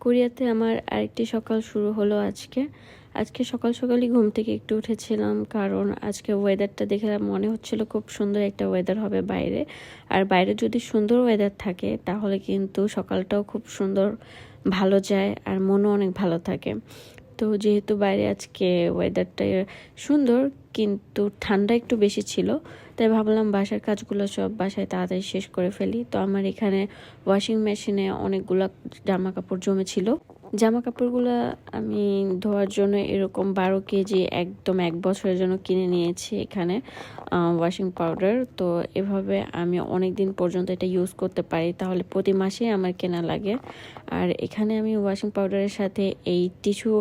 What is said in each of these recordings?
কোরিয়াতে আমার আরেকটি সকাল শুরু হলো আজকে সকাল সকালই ঘুম থেকে একটু উঠেছিলাম, কারণ আজকে ওয়েদারটা দেখে মনে হচ্ছিল খুব সুন্দর একটা ওয়েদার হবে বাইরে। আর বাইরে যদি সুন্দর ওয়েদার থাকে তাহলে কিন্তু সকালটাও খুব সুন্দর ভালো যায় আর মনও অনেক ভালো থাকে। তো যেহেতু বাইরে আজকে ওয়েদারটা সুন্দর কিন্তু ঠান্ডা একটু বেশি ছিল, তাই ভাবলাম বাসার কাজগুলো সব বাসায় তাড়াতাড়ি শেষ করে ফেলি। তো আমার এখানে ওয়াশিং মেশিনে অনেকগুলো জামা কাপড় জমেছিল। জামা কাপড়গুলো আমি ধোয়ার জন্য এরকম 12 কেজি একদম 1 বছরের জন্য কিনে নিয়েছি এখানে ওয়াশিং পাউডার। তো এভাবে আমি অনেক দিন পর্যন্ত এটা ইউজ করতে পারি, তাহলে প্রতি মাসে আমার কেনা লাগে। আর এখানে আমি ওয়াশিং পাউডারের সাথে এই টিস্যু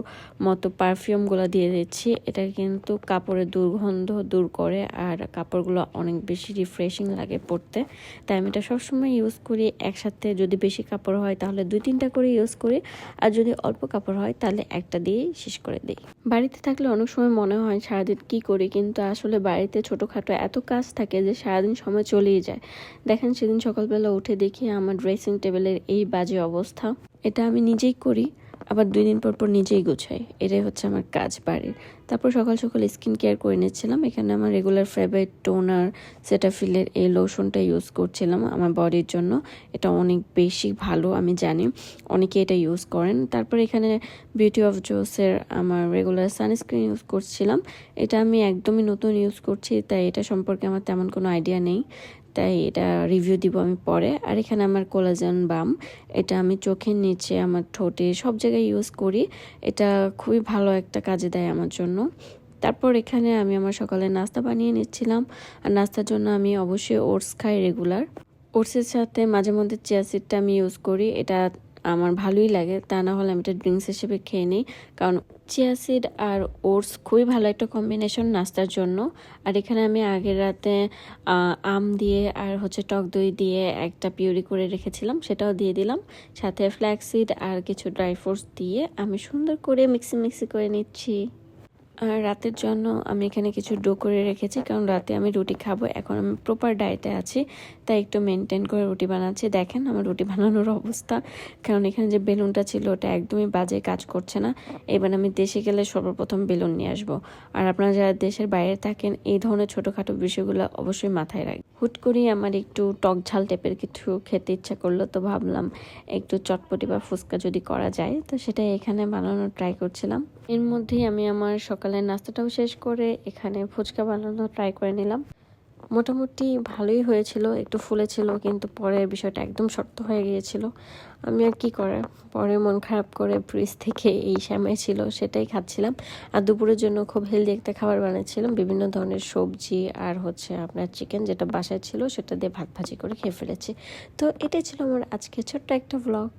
মতো পারফিউমগুলো দিয়ে দিচ্ছি। এটা কিন্তু কাপড়ের দুর্গন্ধ দূর করে আর কাপড়গুলো অনেক বেশি রিফ্রেশিং লাগে পরতে। তাই আমি এটা সবসময় ইউজ করি। একসাথে যদি বেশি কাপড় হয় তাহলে 2-3টা করে ইউজ করি, আর যদি অল্প কাপড় হয় তাহলে একটা দিয়েই শেষ করে দিই। বাড়িতে থাকলে অনেক সময় মনে হয় সারাদিন কি করি, কিন্তু আসলে বাড়িতে ছোটোখাটো এত কাজ থাকে যে সারাদিন সময় চলেই যায়। দেখেন সেদিন সকালবেলা উঠে দেখি আমার ড্রেসিং টেবিলের এই বাজে অবস্থা। এটা আমি নিজেই করি, আবার 2 দিন পর নিজেই গুছাই। এটাই হচ্ছে আমার কাজ বাড়ির। তারপর সকাল সকাল স্কিন কেয়ার করে নিচ্ছিলাম। এখানে আমার রেগুলার ফেভারিট টোনার সেটাফিলের এই লোশনটা ইউজ করছিলাম আমার বডির জন্য। এটা অনেক বেশি ভালো, আমি জানি অনেকে এটা ইউজ করেন। তারপর এখানে বিউটি অফ জোসের আমার রেগুলার সানস্ক্রিন ইউজ করছিলাম। এটা আমি একদমই নতুন ইউজ করছি, তাই এটা সম্পর্কে আমার তেমন কোনো আইডিয়া নেই, তাই এটা রিভিউ দিব আমি পরে। আর এখানে আমার কোলাজেন বাম, এটা আমি চোখের নিচে আমার ঠোঁটে সব জায়গায় ইউজ করি। এটা খুবই ভালো একটা কাজে দেয় আমার জন্য। তারপর এখানে আমি আমার সকালে নাস্তা বানিয়ে নিচ্ছিলাম। আর নাস্তার জন্য আমি অবশ্যই ওটস খাই রেগুলার। ওটসের সাথে মাঝে মধ্যে চিয়া সিডটা আমি ইউজ করি, এটা আমার ভালোই লাগে। তা না হলে আমি এটা ড্রিঙ্কস হিসেবে খেয়ে নিই, কারণ চিয়া সিড আর ওটস খুবই ভালো একটা কম্বিনেশন নাস্তার জন্য। আর এখানে আমি আগের রাতে আম দিয়ে আর হচ্ছে টক দই দিয়ে একটা পিউরি করে রেখেছিলাম, সেটাও দিয়ে দিলাম। সাথে ফ্ল্যাক্সিড আর কিছু ড্রাই ফ্রুটস দিয়ে আমি সুন্দর করে মিক্সি করে নিচ্ছি। আর রাতের জন্য আমি এখানে কিছু ডো করে রেখেছি, কারণ রাতে আমি রুটি খাবো। এখন আমি প্রপার ডায়েটে আছি, তাই একটু মেনটেন করে রুটি বানাচ্ছি। দেখেন আমার রুটি বানানোর অবস্থা, কারণ এখানে যে বেলুনটা ছিল ওটা একদমই বাজে কাজ করছে না। এবার আমি দেশে গেলে সর্বপ্রথম বেলুন নিয়ে আসবো। আর আপনারা যারা দেশের বাইরে থাকেন এই ধরনের ছোটোখাটো বিষয়গুলো অবশ্যই মাথায় রাখবেন। হুট করেই আমার একটু টক ঝাল টাইপের কিছু খেতে ইচ্ছা করলো, তো ভাবলাম একটু চটপটি বা ফুচকা যদি করা যায়, তো সেটাই এখানে বানানোর ট্রাই করছিলাম। এর মধ্যেই আমি আমার সকালের নাস্তাটাও শেষ করে এখানে ফুচকা বানানো ট্রাই করে নিলাম। মোটামুটি ভালোই হয়েছিল, একটু ফুলেছিল, কিন্তু পরে বিষয়টা একদম শক্ত হয়ে গিয়েছিল। আমি আর কি করে পরে মন খারাপ করে ফ্রিজ থেকে এই শ্যামাই ছিল সেটাই খাচ্ছিলাম। আর দুপুরের জন্য খুব হেলদি একটা খাবার বানিয়েছিলাম, বিভিন্ন ধরনের সবজি আর হচ্ছে আপনার চিকেন যেটা বাসায় ছিল সেটা দিয়ে ভাত ভাজি করে খেয়ে ফেলেছি। তো এটাই ছিল আমার আজকে ছোট্ট একটা ব্লগ।